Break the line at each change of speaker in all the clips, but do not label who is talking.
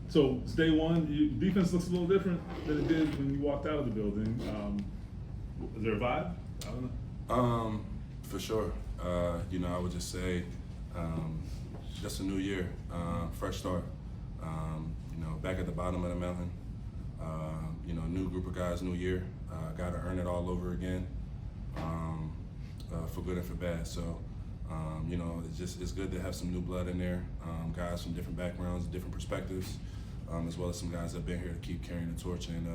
So it's day one. Defense looks a little different than it did when you walked out of the building. Is there a vibe? I don't know.
For sure. I would just say, just a new year, fresh start. Back at the bottom of the mountain. New group of guys, new year. Got to earn it all over again, for good and for bad. So, it's good to have some new blood in there. Guys from different backgrounds, different perspectives, as well as some guys that have been here to keep carrying the torch and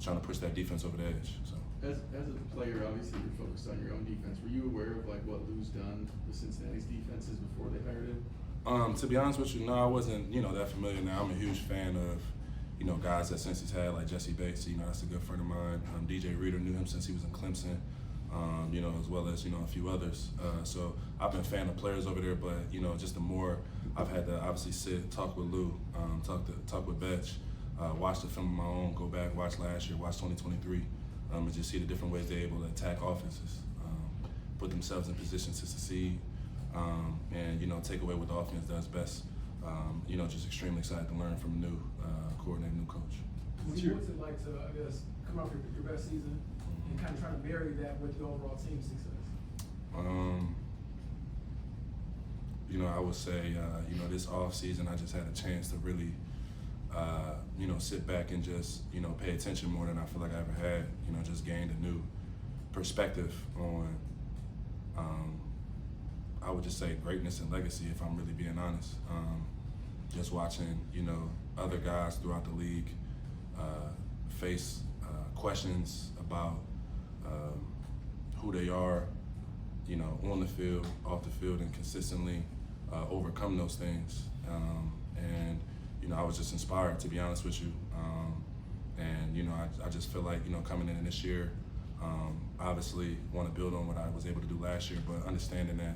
trying to push that defense over the edge. So.
As a player, obviously you're focused on your own defense. Were you aware of what Lou's done with Cincinnati's defenses before they hired him?
To be honest with you, no, I wasn't, that familiar. Now I'm a huge fan of, guys that Cincy's had, like Jesse Bates. That's a good friend of mine. DJ Reader, knew him since he was in Clemson. As well as a few others. So I've been a fan of players over there, but just the more I've had to obviously sit, talk with Lou, talk with Bettcher, watch the film on my own, go back, watch last year, watch 2023. And just see the different ways they're able to attack offenses, put themselves in positions to succeed, and take away what the offense does best. Just extremely excited to learn from a new coordinator, new coach.
What's it like to, I guess, come off your best season and kind of try to marry that with the overall team success?
I would say, this off season, I just had a chance to really. Sit back and just, pay attention more than I feel like I ever had, just gained a new perspective on, I would just say greatness and legacy, if I'm really being honest. Just watching, other guys throughout the league face questions about who they are, on the field, off the field, and consistently overcome those things. I was just inspired, to be honest with you. I just feel like, coming in this year, obviously want to build on what I was able to do last year, but understanding that,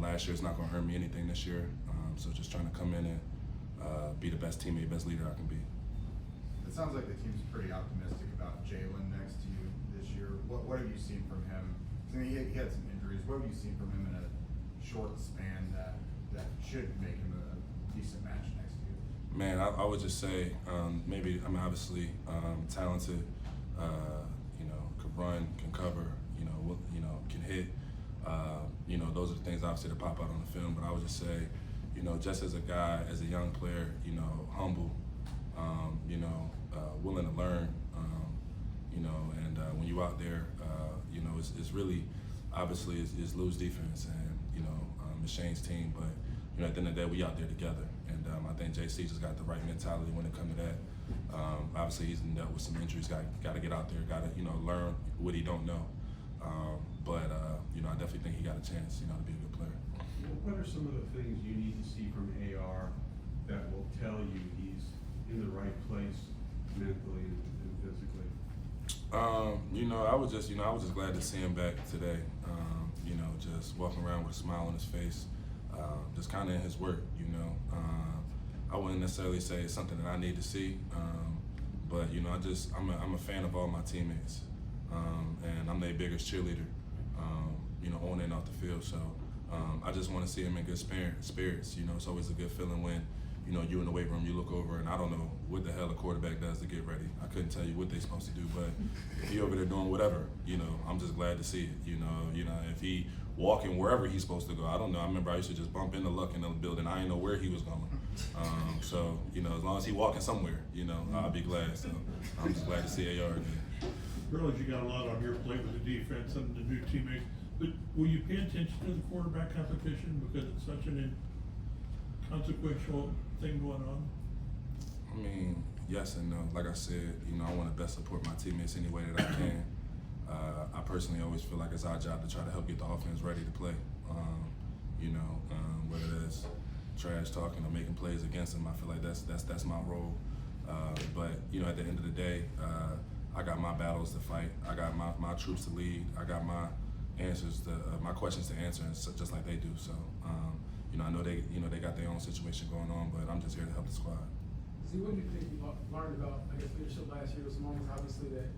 last year is not going to earn me anything this year. So just trying to come in and be the best teammate, best leader I can be.
It sounds like the team's pretty optimistic about Jalen next to you this year. What have you seen from him? I mean, he had some injuries. What have you seen from him in a short span that should make him a decent match next to you?
Man, I would just say maybe I'm obviously talented. Could run, can cover. Can hit. Those are the things obviously that pop out on the film. But I would just say, just as a guy, as a young player, humble. Willing to learn. And when you out there, it's really obviously it's Lou's defense and it's Shane's team, but at the end of the day, we out there together. And I think JC just got the right mentality when it comes to that. Obviously, he's dealt with some injuries. Got to get out there. Got to learn what he don't know. But I definitely think he got a chance to be a good player.
What are some of the things you need to see from AR that will tell you he's in the right place mentally and physically?
I was just glad to see him back today. Just walking around with a smile on his face, just kind of in his work. I wouldn't necessarily say it's something that I need to see, but I'm a fan of all my teammates, and I'm their biggest cheerleader. On and off the field. So I just want to see him in good spirits. It's always a good feeling when you in the weight room, you look over, and I don't know what the hell a quarterback does to get ready. I couldn't tell you what they're supposed to do, but if he over there doing whatever, I'm just glad to see it. If he walking wherever he's supposed to go, I don't know. I remember I used to just bump into Luck in the building. I didn't know where he was going. So as long as he walking somewhere, I'll be glad. So I'm just glad to see AR again.
Realize you got a lot on your plate with the defense and the new teammates, but will you pay attention to the quarterback competition because it's such an inconsequential thing going on?
I mean, yes and no. Like I said, I want to best support my teammates any way that I can. I personally always feel like it's our job to try to help get the offense ready to play. Whether that's trash talking or making plays against them, I feel like that's my role. But at the end of the day, I got my battles to fight. I got my troops to lead. I got my answers my questions to answer, just like they do. So, I know they got their own situation going on, but I'm just here to help the squad.
See, what do you think you learned about, I guess, leadership last year? Some moments, obviously, that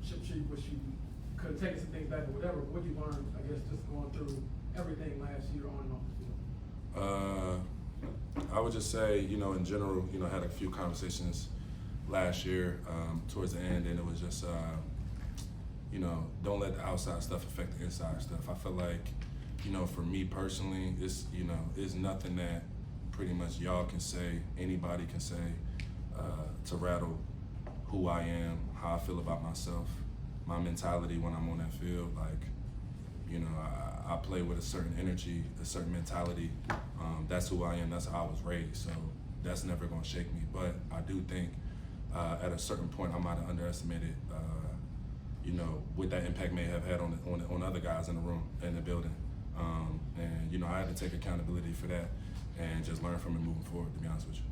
you wish you could have taken some things back or whatever. What did you learn, I guess, just going through everything last year on and off the field?
I would just say, you know, in general, you know, I had a few conversations last year towards the end, and it was just, you know, don't let the outside stuff affect the inside stuff. I feel like, you know, for me personally, it's, you know, it's nothing that pretty much y'all can say, anybody can say, to rattle who I am, how I feel about myself, my mentality when I'm on that field. Like, you know, I play with a certain energy, a certain mentality. That's who I am, that's how I was raised, so that's never gonna shake me. But I do think at a certain point I might have underestimated, you know, what that impact may have had on other guys in the room, in the building. And, you know, I had to take accountability for that and just learn from it moving forward, to be honest with you.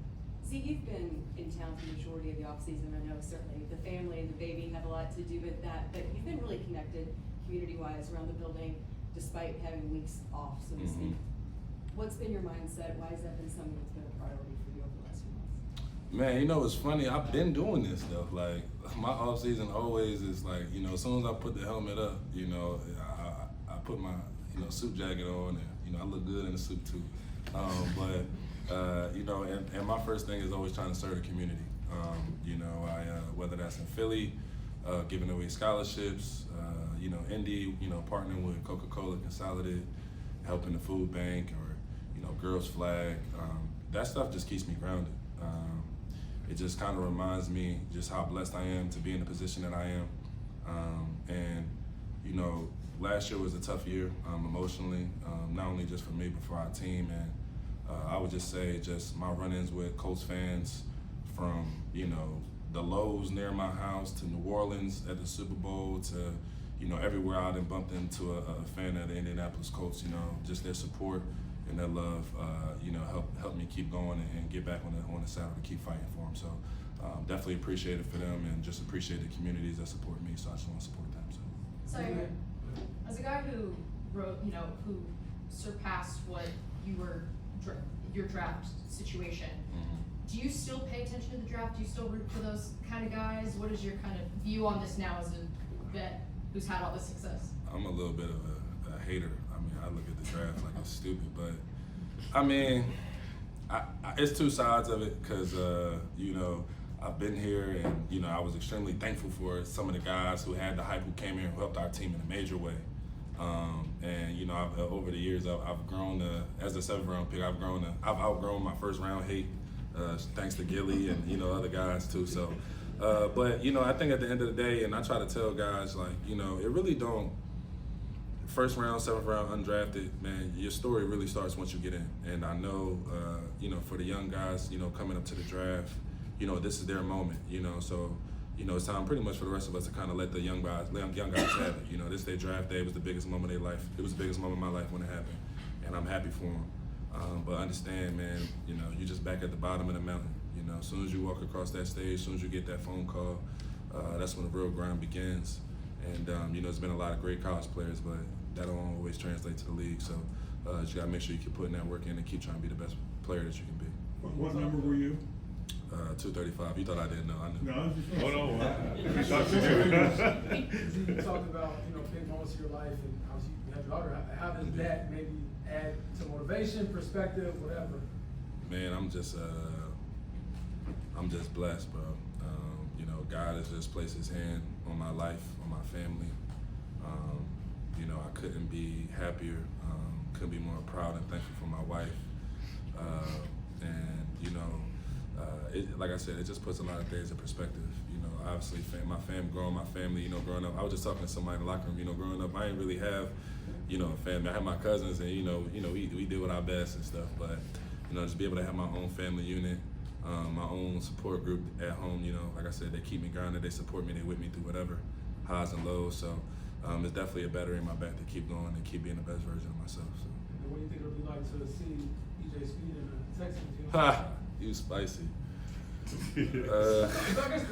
See, you've been in town for the majority of the offseason. I know certainly the family and the baby have a lot to do with that, but you've been really connected community-wise around the building despite having weeks off, so to speak. What's been your mindset? Why has that been something that's been a priority for you over the last few months?
Man, you know, it's funny, I've been doing this stuff. Like, my off season always is like, you know, as soon as I put the helmet up, you know, I put my, you know, suit jacket on, and, you know, I look good in the suit too. You know, and my first thing is always trying to serve the community. You know, whether that's in Philly, giving away scholarships, you know, Indy, you know, partnering with Coca-Cola Consolidated, helping the food bank, or, you know, Girls Flag. That stuff just keeps me grounded. It just kind of reminds me just how blessed I am to be in the position that I am. And, you know, last year was a tough year emotionally, not only just for me, but for our team. And I would just say just my run-ins with Colts fans, from, you know, the Lowe's near my house to New Orleans at the Super Bowl to, you know, everywhere I done bumped into a fan of the Indianapolis Colts. You know, just their support and their love, you know, help me keep going and get back on the saddle to keep fighting for them. So definitely appreciate it for them, and just appreciate the communities that support me. So I just want to support them.
So as a guy who wrote, you know, who surpassed what you were, your draft situation, do you still pay attention to the draft? Do you still root for those kind of guys? What is your kind of view on this now as a vet who's had all this success?
I'm a little bit of a hater. I mean, I look at the draft like it's stupid, but I mean, it's two sides of it, because, you know, I've been here, and, you know, I was extremely thankful for some of the guys who had the hype, who came here and helped our team in a major way. And, you know, over the years, I've grown as a 7th round pick. I've outgrown my 1st round hate, thanks to Gilly and, you know, other guys too. So, but, you know, I think at the end of the day, and I try to tell guys, like, you know, it really don't. 1st round, 7th round, undrafted, man, your story really starts once you get in. And I know, you know, for the young guys, you know, coming up to the draft, you know, this is their moment, you know, so, you know, it's time pretty much for the rest of us to kind of let the young guys have it. You know, this their draft day. It was the biggest moment of their life. It was the biggest moment of my life when it happened, and I'm happy for them. But understand, man, you know, you're just back at the bottom of the mountain. You know, as soon as you walk across that stage, as soon as you get that phone call, that's when the real grind begins. And, you know, there's been a lot of great college players, but that don't always translate to the league. So you got to make sure you keep putting that work in and keep trying to be the best player that you can be.
What number were you?
235. You thought I didn't know. I knew.
No, I was just.
Oh, no.
You talked about, you know, big moments of your life, and obviously you have your daughter. How does that maybe add to motivation, perspective, whatever?
Man, I'm just blessed, bro. You know, God has just placed His hand on my life, on my family. You know, I couldn't be happier. Couldn't be more proud and thankful for my wife. And you know, like I said, it just puts a lot of things in perspective. You know, obviously, growing my family. You know, growing up, I was just talking to somebody in the locker room. You know, growing up, I didn't really have, you know, a family. I had my cousins, and you know, we did our best and stuff. But you know, just be able to have my own family unit, my own support group at home. You know, like I said, they keep me grounded. They support me. They with me through whatever highs and lows. So it's definitely a battery in my back to keep going and keep being the best version of myself. So.
And what do you think it'll be like to see EJ Speed in the Texans? You know?
Ha! You spicy.
I guess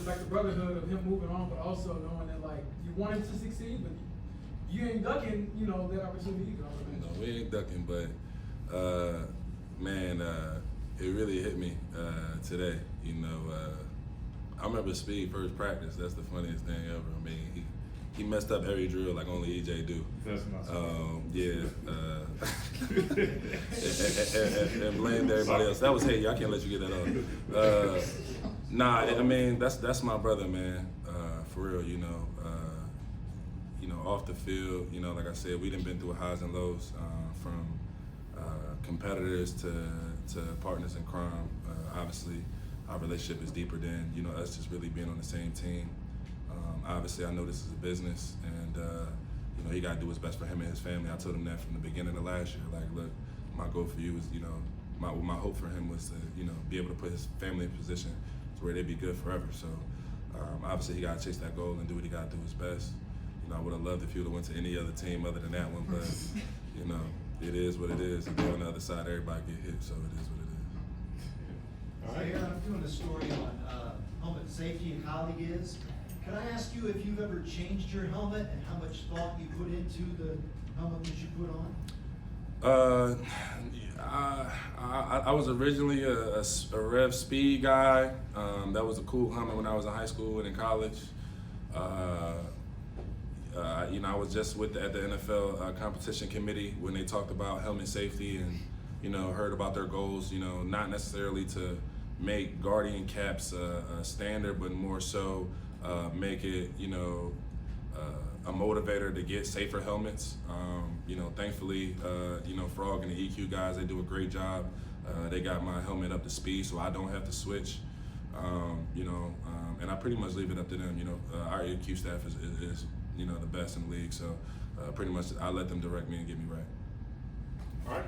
like the brotherhood of him moving on, but also knowing that like you want him to succeed, but you ain't ducking, you know, that opportunity either.
No, we ain't ducking, but man, it really hit me today. You know, I remember Speed first practice. That's the funniest thing ever. I mean, he messed up every drill like only EJ do.
That's not
and blamed everybody else. That was hate. I can't let you get that off. Nah, I mean that's my brother, man. For real, you know, off the field, you know, like I said, we done been through highs and lows, from competitors to partners in crime. Obviously, our relationship is deeper than, you know, us just really being on the same team. Obviously, I know this is a business, and you know, he got to do what's best for him and his family. I told him that from the beginning of last year. Like, look, my goal for you is, you know, my hope for him was to, you know, be able to put his family in a position to where they'd be good forever. So, obviously, he got to chase that goal and do what he got to do his best. You know, I would have loved if he would have went to any other team other than that one, but you know, it is what it is. If you're on the other side, everybody get hit, so it is what it is.
Zaire, I'm doing a story on helmet safety and colleague is. Can I ask you if you've ever changed your helmet and how much thought you put into the helmet that you put on?
I was originally a Rev Speed guy. That was a cool helmet when I was in high school and in college. You know, I was just at the NFL competition committee when they talked about helmet safety, and you know, heard about their goals. You know, not necessarily to make Guardian caps a standard, but more so make it, you know, a motivator to get safer helmets. You know, thankfully, you know, Frog and the EQ guys, they do a great job. They got my helmet up to speed, so I don't have to switch. You know, and I pretty much leave it up to them. You know, our EQ staff is you know, the best in the league, so pretty much I let them direct me and get me right.
All right.